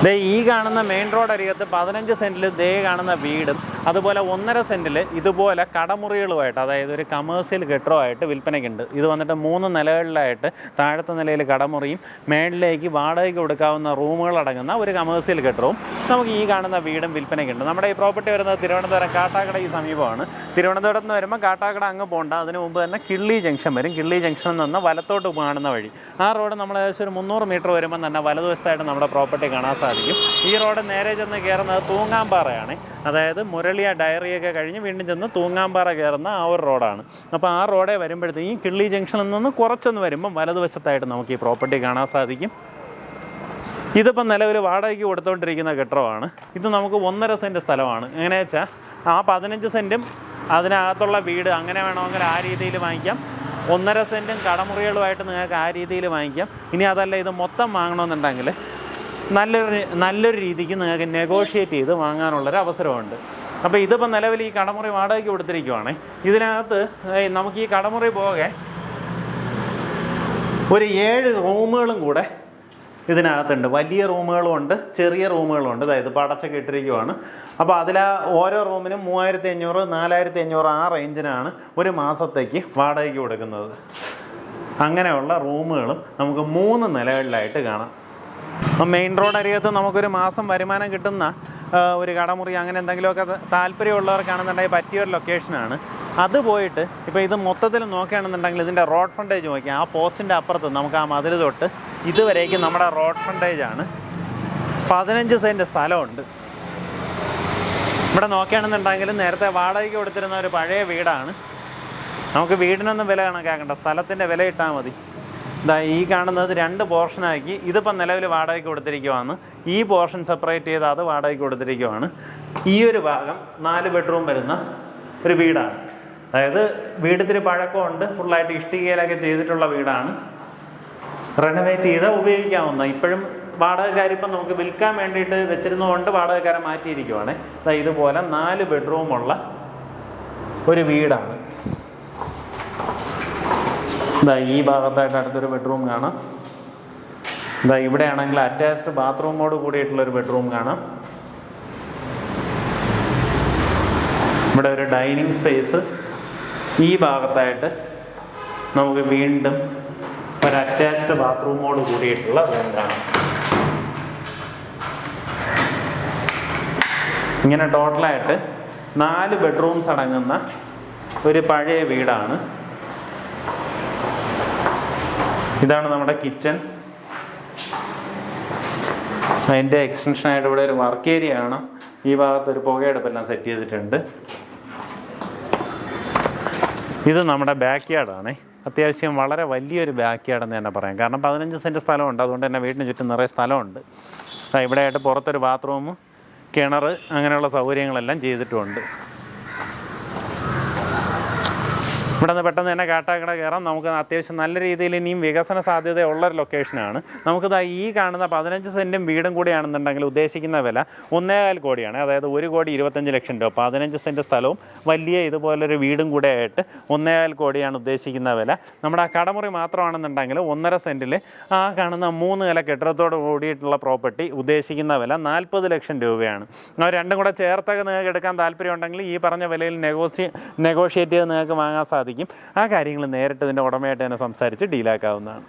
ദേ ഈ കാണുന്ന main road അരികത്ത് 15 സെൻറ്റിൽ ദേ കാണുന്ന വീടും അതുപോലെ 1.5 സെൻറ്റിൽ ഇതുപോലെ കടമുറികളുമായിട്ട്, അതായത് ഒരു കമേഴ്സ്യൽ കെട്ടിടമായിട്ട് വിൽപ്പനയ്ക്കുണ്ട്. ഇത് വന്നിട്ട് 3 നിലകളിലായിട്ട് താഴത്തെ നിലയിൽ കടമുറിയും മേളിലേക്ക് വാടകയ്ക്ക് കൊടുക്കാവുന്ന റൂമുകൾ അടങ്ങുന്ന ഒരു കമേഴ്സ്യൽ കെട്ടിടവും നമുക്ക് ഈ കാണുന്ന വീടും വിൽപ്പനയ്ക്കുണ്ട്. നമ്മുടെ ഈ പ്രോപ്പർട്ടി വരുന്നത് തിരുവനന്തപുരം കാട്ടാക്കട ഈ സമീപമാണ്. തിരുവനന്തപുരത്ത് നിന്ന് വരുമ്പോൾ കാട്ടാക്കട അങ്ങ് പോകണ്ട, അതിന് മുമ്പ് തന്നെ കിള്ളി ജംഗ്ഷൻ വരും. കിള്ളി ജംഗ്ഷനിൽ നിന്ന് വലത്തോട്ട് കാണുന്ന വഴി, ആ റോഡ് നമ്മൾ ഏകദേശം ഒരു 300 മീറ്റർ വരുമ്പോൾ തന്നെ വലതുവശത്തായിട്ട് നമ്മുടെ പ്രോപ്പർട്ടി കാണാൻ സാധിക്കും. ഈ റോഡ് നേരെ ചെന്ന് കയറുന്നത് തൂങ്ങാമ്പാറയാണ്. അതായത് മുരളിയ ഡയറിയൊക്കെ കഴിഞ്ഞ് വീണ്ടും ചെന്ന് തൂങ്ങാമ്പാറ കയറുന്ന ആ ഒരു റോഡാണ്. അപ്പോൾ ആ റോഡേ വരുമ്പോഴത്തേക്കും കിള്ളി ജംഗ്ഷനിൽ നിന്ന് കുറച്ചൊന്ന് വരുമ്പം വലതുവശത്തായിട്ട് നമുക്ക് ഈ പ്രോപ്പർട്ടി കാണാൻ സാധിക്കും. ഇതിപ്പം നിലവിൽ വാടകയ്ക്ക് കൊടുത്തുകൊണ്ടിരിക്കുന്ന കെട്ടിടമാണ്. ഇത് നമുക്ക് 1.5 സെൻറ്റ് സ്ഥലമാണ്. എങ്ങനെയാ വെച്ചാൽ ആ 15 സെൻറ്റും അതിനകത്തുള്ള വീട് അങ്ങനെ വേണമെങ്കിൽ ആ രീതിയിൽ വാങ്ങിക്കാം. 1.5 സെൻറ്റും കടമുറികളുമായിട്ട് നിങ്ങൾക്ക് ആ രീതിയിൽ വാങ്ങിക്കാം. ഇനി അതല്ല ഇത് മൊത്തം വാങ്ങണമെന്നുണ്ടെങ്കിൽ നല്ലൊരു രീതിക്ക് നിങ്ങൾക്ക് നെഗോഷിയേറ്റ് ചെയ്ത് വാങ്ങാനുള്ളൊരു അവസരമുണ്ട്. അപ്പോൾ ഇതിപ്പോൾ നിലവിൽ ഈ കടമുറി വാടകയ്ക്ക് കൊടുത്തിരിക്കുവാണ്. ഇതിനകത്ത് നമുക്ക് ഈ കടമുറി പോകെ ഒരു 7 റൂമുകളും കൂടെ ഇതിനകത്തുണ്ട്. വലിയ റൂമുകളും ഉണ്ട്, ചെറിയ റൂമുകളും ഉണ്ട്. അതായത് ഇപ്പോൾ അടച്ചൊക്കെ ഇട്ടിരിക്കുവാണ്. അപ്പോൾ അതിൽ ഓരോ റൂമിനും 3500, 4500 ആ റേഞ്ചിനാണ് ഒരു മാസത്തേക്ക് വാടകയ്ക്ക് കൊടുക്കുന്നത്. അങ്ങനെയുള്ള റൂമുകളും നമുക്ക് 3 നിലകളിലായിട്ട് കാണാം. അപ്പം മെയിൻ റോഡ് അരികത്ത് നമുക്കൊരു മാസം വരുമാനം കിട്ടുന്ന ഒരു കടമുറി അങ്ങനെ എന്തെങ്കിലുമൊക്കെ താല്പര്യമുള്ളവർക്കാണെന്നുണ്ടെങ്കിൽ പറ്റിയൊരു ലൊക്കേഷനാണ്. അത് പോയിട്ട് ഇപ്പോൾ ഇത് മൊത്തത്തിൽ നോക്കുകയാണെന്നുണ്ടെങ്കിൽ ഇതിൻ്റെ റോഡ് ഫ്രണ്ടേജ് നോക്കിയാൽ ആ പോസ്റ്റിൻ്റെ അപ്പുറത്ത് നമുക്ക് ആ മതിൽ തൊട്ട് ഇതുവരേക്കും നമ്മുടെ റോഡ് ഫ്രണ്ടേജാണ്. 15 സെൻറ്റ് സ്ഥലമുണ്ട്. ഇവിടെ നോക്കുകയാണെന്നുണ്ടെങ്കിൽ നേരത്തെ വാടകയ്ക്ക് കൊടുത്തിരുന്ന ഒരു പഴയ വീടാണ്. നമുക്ക് വീടിനൊന്നും വില കണക്കാക്കണ്ട, സ്ഥലത്തിൻ്റെ വില ഇട്ടാൽ മതി. ഇതാ ഈ കാണുന്നത് 2 പോർഷനാക്കി ഇതിപ്പം നിലവിൽ വാടകയ്ക്ക് കൊടുത്തിരിക്കുവാണ്. ഈ പോർഷൻ സെപ്പറേറ്റ് ചെയ്ത് അത് വാടകയ്ക്ക് കൊടുത്തിരിക്കുവാണ്. ഈ ഒരു ഭാഗം 4 ബെഡ്റൂം വരുന്ന ഒരു വീടാണ്. അതായത് വീടിത്തിരി പഴക്കമുണ്ട്, ഫുള്ളായിട്ട് ഇഷ്ടികയിലൊക്കെ ചെയ്തിട്ടുള്ള വീടാണ്. റെനോവേറ്റ് ചെയ്ത് ഉപയോഗിക്കാവുന്ന, ഇപ്പോഴും വാടകക്കാരിപ്പം നമുക്ക് വിൽക്കാൻ വേണ്ടിയിട്ട് വെച്ചിരുന്നതുകൊണ്ട് വാടകക്കാരെ മാറ്റിയിരിക്കുവാണ്. ഇതുപോലെ 4 ബെഡ്റൂമുള്ള ഒരു വീടാണ്. ഈ ഭാഗത്തായിട്ട് അടുത്തൊരു ബെഡ്റൂം കാണാം. ഇവിടെ ആണെങ്കിൽ അറ്റാച്ച്ഡ് ബാത്റൂമോട് കൂടിയിട്ടുള്ളൊരു ബെഡ്റൂം കാണാം. ഇവിടെ ഒരു ഡൈനിങ് സ്പേസ്. ഈ ഭാഗത്തായിട്ട് നമുക്ക് വീണ്ടും ഒരു അറ്റാച്ച്ഡ് ബാത്റൂമോട് കൂടിയിട്ടുള്ള റൂം കാണാം. ഇങ്ങനെ ടോട്ടലായിട്ട് 4 ബെഡ്റൂംസ് അടങ്ങുന്ന ഒരു പഴയ വീടാണ്. ഇതാണ് നമ്മുടെ കിച്ചൺ. അതിൻ്റെ എക്സ്റ്റൻഷനായിട്ട് ഇവിടെ ഒരു വർക്ക് ഏരിയ ആണ്. ഈ ഭാഗത്ത് ഒരു പുകയടുപ്പെല്ലാം സെറ്റ് ചെയ്തിട്ടുണ്ട്. ഇത് നമ്മുടെ ബാക്ക് യാർഡാണ്. അത്യാവശ്യം വളരെ വലിയൊരു ബാക്ക് യാർഡെന്ന് തന്നെ പറയാം. കാരണം 15 സെൻറ്റ് സ്ഥലമുണ്ട്. അതുകൊണ്ട് തന്നെ വീടിന് ചുറ്റും നിറയെ സ്ഥലമുണ്ട്. ഇവിടെയായിട്ട് പുറത്തൊരു ബാത്റൂം, കിണർ, അങ്ങനെയുള്ള സൗകര്യങ്ങളെല്ലാം ചെയ്തിട്ടുമുണ്ട്. ഇവിടെ നിന്ന് പെട്ടെന്ന് തന്നെ കാട്ടാക്കട കയറാം. നമുക്ക് അത്യാവശ്യം നല്ല രീതിയിൽ ഇനിയും വികസന സാധ്യതയുള്ളൊരു ലൊക്കേഷനാണ്. നമുക്കിത് ഈ കാണുന്ന 15 സെൻറ്റും വീടും കൂടിയാണെന്നുണ്ടെങ്കിൽ ഉദ്ദേശിക്കുന്ന വില 1.25 കോടിയാണ്. അതായത് 1,25,00,000 രൂപ. 15 സെൻറ്റ് സ്ഥലവും വലിയ ഇതുപോലൊരു വീടും കൂടെ ആയിട്ട് 1.25 കോടിയാണ് ഉദ്ദേശിക്കുന്ന വില. നമ്മുടെ ആ കടമുറി മാത്രമാണെന്നുണ്ടെങ്കിൽ 1.5 സെൻറ്റിൽ ആ കാണുന്ന 3 നില കെട്ടിടത്തോട് കൂടിയിട്ടുള്ള പ്രോപ്പർട്ടി ഉദ്ദേശിക്കുന്ന വില 40 ലക്ഷം രൂപയാണ്. രണ്ടും കൂടെ ചേർത്തൊക്കെ നിങ്ങൾക്ക് എടുക്കാൻ താല്പര്യമുണ്ടെങ്കിൽ ഈ പറഞ്ഞ വിലയിൽ നെഗോഷിയേറ്റ് ചെയ്ത് നിങ്ങൾക്ക് വാങ്ങാൻ സാധിക്കും. ആ കാര്യങ്ങൾ നേരിട്ട് ഇതിൻ്റെ ഉടമയായിട്ട് തന്നെ സംസാരിച്ച് ഡീലാക്കാവുന്നതാണ്.